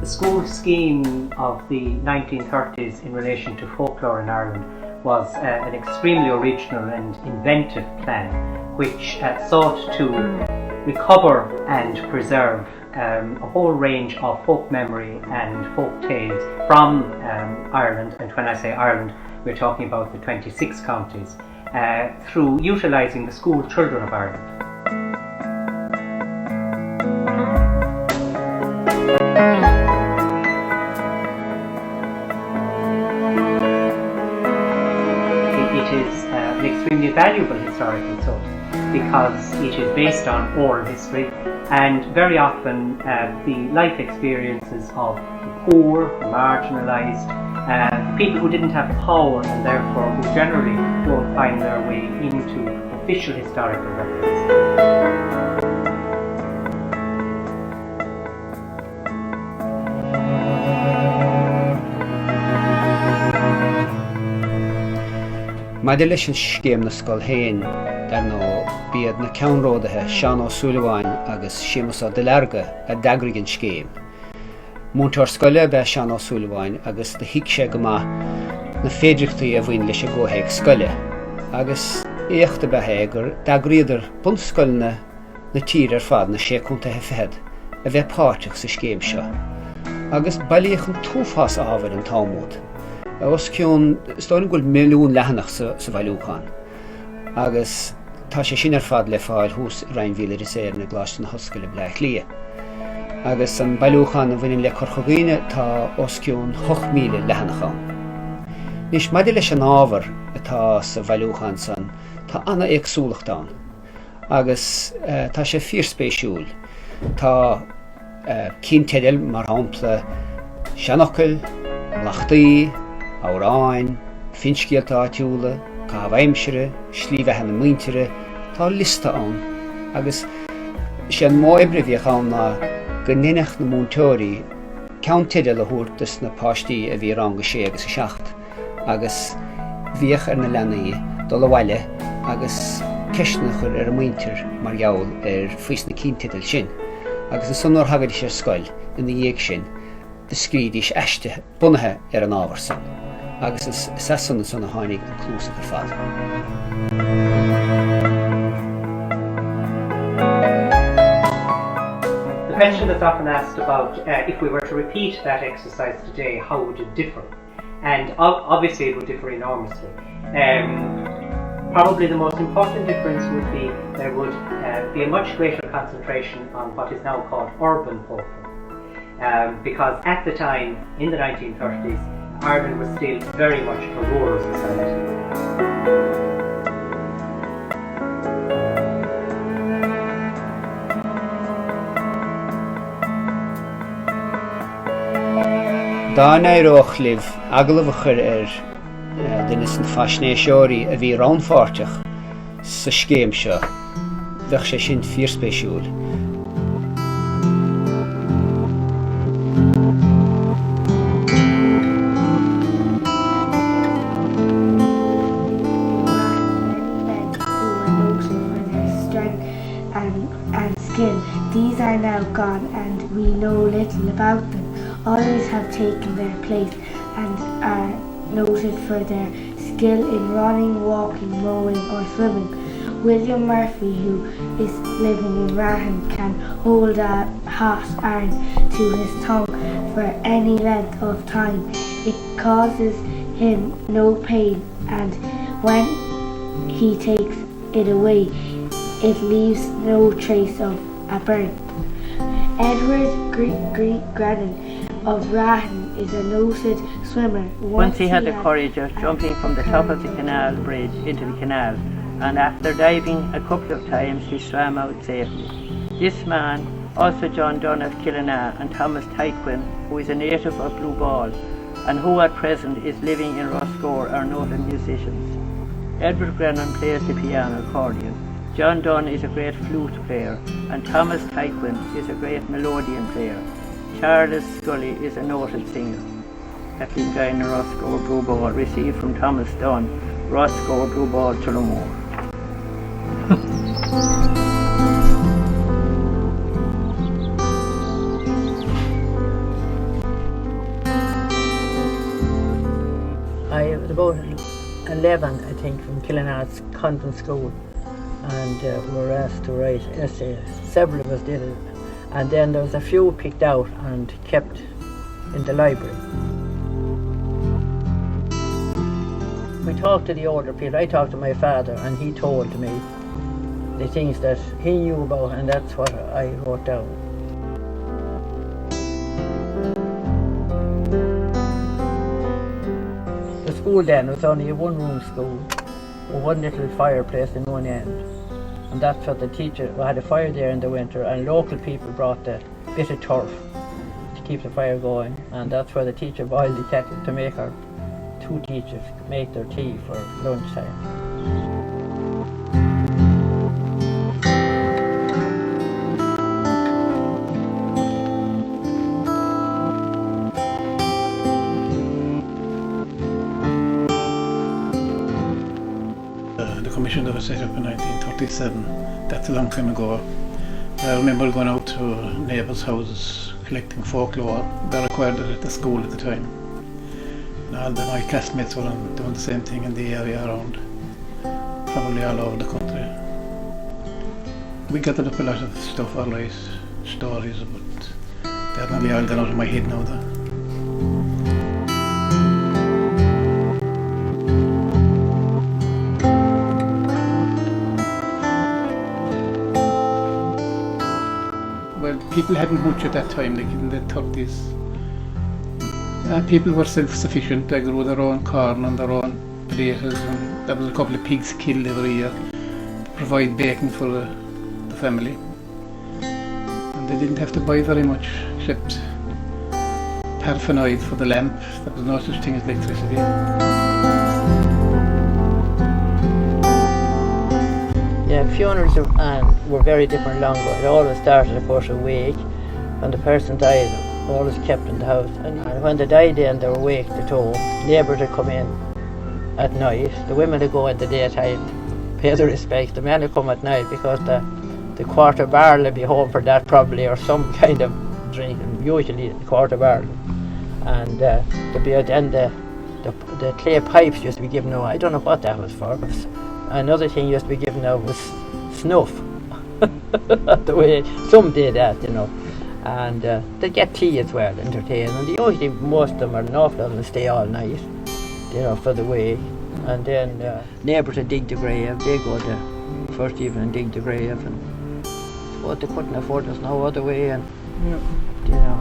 school scheme of the 1930s in relation to folklore in Ireland was an extremely original and inventive plan which sought to recover and preserve a whole range of folk memory and folk tales from Ireland, and when I say Ireland we're talking about the 26 counties, through utilising the school children of Ireland. It is an extremely valuable historical source because it is based on oral history and very often the life experiences of the poor, the marginalised, people who didn't have power and therefore who generally don't find their way into official historical records. Maidir sin scéim na scoil héin dar nó bíad na ceannródathe Seán Ó Súilleabháin agus Séamus Ó Duillearga a d'eagraigh an scéim. Múntar scoile be Seán Ó Súilleabháin agus de hiic sé go maith na féidirchtaí a bhain leis a ggóthaigh scoile. Agus éachta bethe gur d'eagraíodar bun scoilna na tír ar fad na sécúntathe fethead a bheith páirteach sa scéim seo. Agus bailíoch an túfás a ábhar an támód. Os cion stoin gwyl miliwn lehanach sa bhailúchan. Agus tá sé sin ar fad le fáil hús rain víle riséir na glas na hoscail bleach lia. Agus an bailúchan a bhain le corchogíine tá os cion 8,000 lehanachán. Nis maidir leis an ábhar atá sa bhailúchan san tá anna éagsúlachtán. Agus tá sé fíorspéisiúil. Tá cínteadal mar hampla seanachil, lachtaí, Áráin, finscialta áitiúla, cábhaimsire, slíomhethe na muintere, tá lista an. Agus sé an máibre bhíoch na go ninech na múntóirí ceann le thuairtas na páistí a bhí rang sé agus a seacht. Agus bhíoch ar na lenaí dul bhaile agus ceisna chur ar a muintir mar gheall ar faois na cínteadal sin. Agus an sonór hagad sé scoil in na dhéag sin de scrídís eiste bunathe ar an ábhar san. Agus is sanna sanna tháinig an clúsa ar fad. The question that's often asked about if we were to repeat that exercise today, how would it differ? And obviously it would differ enormously. Probably the most important difference would be there would be a much greater concentration on what is now called urban folklore. Because at the time, in the 1930s, Ireland was still very much a rural society. Dá éireach libh aglamhachar duine san faisnéiseoirí a bhí rannpháirteach sa scéim seo, bheadh sé sin fíorspéisiúil. These are now gone and we know little about them. Others have taken their place and are noted for their skill in running, walking, mowing or swimming. William Murphy, who is living in Rahan, can hold a hot iron to his tongue for any length of time. It causes him no pain, and when he takes it away, it leaves no trace of a burn. Edward Grennan of Rahan is a noted swimmer. Once he had the courage of jumping from the top of the canal bridge into the canal, and after diving a couple of times he swam out safely. This man, also John Dunn of Killina and Thomas Tyquin, who is a native of Blue Ball and who at present is living in Roscoe, are noted musicians. Edward Grennan plays the piano accordion. John Dunn is a great flute player, and Thomas Tyquin is a great melodeon player. Charles Scully is a noted singer. Happy Guy in Roscoe Blue Ball received from Thomas Dunn, Roscoe Blue Ball Tullamore. was about 11, I think, from Killinards Convent School, and we were asked to write essays. Several of us did it, and then there was a few picked out and kept in the library. We talked to the older people. I talked to my father, and he told me the things that he knew about, and that's what I wrote down. The school then was only a one-room school with one little fireplace in one end, and that's what the teacher, we had a fire there in the winter, and local people brought the bit of turf to keep the fire going, and that's where the teacher boiled the kettle to make her two teachers make their tea for lunchtime. The commission that was set up in 1937, that's a long time ago. I remember going out to neighbours' houses collecting folklore. They required it at the school at the time. And all my classmates were doing the same thing in the area around, probably all over the country. We gathered up a lot of stuff, all right, stories, but they're nearly all gone out of my head now though. Well, people hadn't much at that time, like in the 30s. People were self-sufficient. They grew their own corn and their own potatoes, and there was a couple of pigs killed every year to provide bacon for the family. And they didn't have to buy very much except paraffin for the lamp. There was no such thing as electricity. Yeah, funerals were very different long ago. It always started, of course, a week. When the person died, always kept in the house. And when they died then, they were waked at home. Neighbours would come in at night. The women would go in the daytime, pay their respects. The men would come at night because the quarter barrel would be home for that probably, or some kind of drink, and usually the quarter barrel. And there'd be then the clay pipes used to be given out. I don't know what that was for. But another thing used to be given out was snuff. The way some did that, you know. And they get tea as well, entertain. And usually most of them are an awful lot of them stay all night, you know, for the wake. And then neighbours would dig the grave. They go the first evening and dig the grave, and what they couldn't afford, there's no other way, and you know.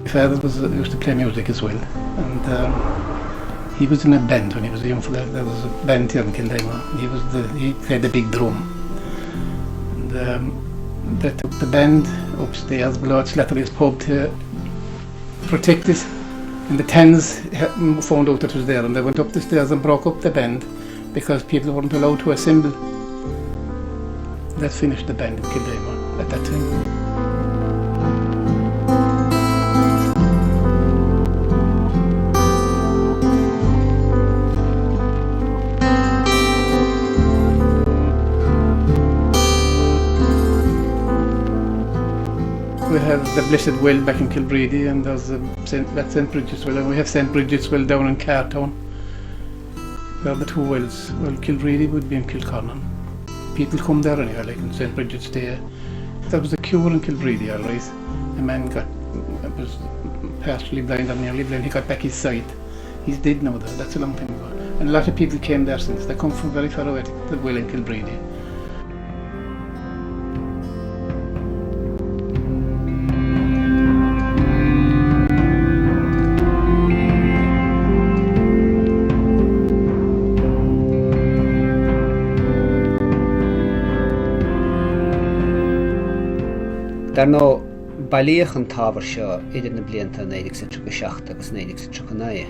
My father used to play music as well, and he was in a band when he was a young fella. There was a band here in Kildare. He played the big drum. And they took the band upstairs below Slattery's pub to protect it. And the Tens found out it was there, and they went up the stairs and broke up the band because people weren't allowed to assemble. That finished the band in Kildare at that time. We have the Blessed Well back in Kilbredy, and there's St. Bridget's Well, and we have St. Bridget's Well down in Cartown. There are the two wells. Well, Kilbredy would be in Kilcornan. People come there anyway, like in St. Bridget's Day. There was a cure in Kilbredy, all right. A man was partially blind or nearly blind. He got back his sight. He's dead now though. That's a long time ago. And a lot of people came there since. They come from very far away to the well in Kilbredy. Dar nó bailíoch an tábhar seo idir na blianta 1937 agus 1939.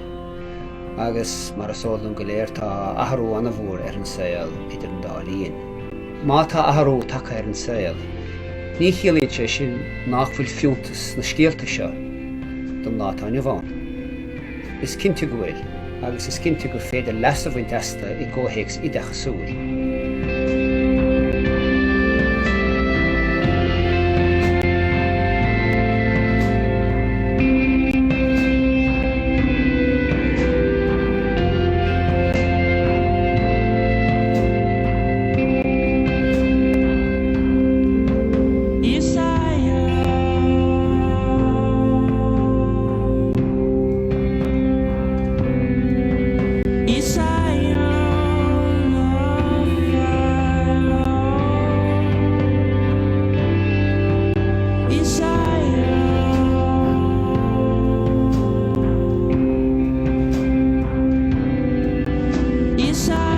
Agus mar a sólann go léir tá athrú anna bhór ar an saoil idir an dálaíon. Má tá athrú taca ar an saoil, ní chiallaíonn sé sin nach bhfuil fiúntas na scialta seo dom lá tá bháin. Is cinnte go bhfuil, agus is cinnte go féidir leas a bhaint easta I ggóthés ideach súil. Yes,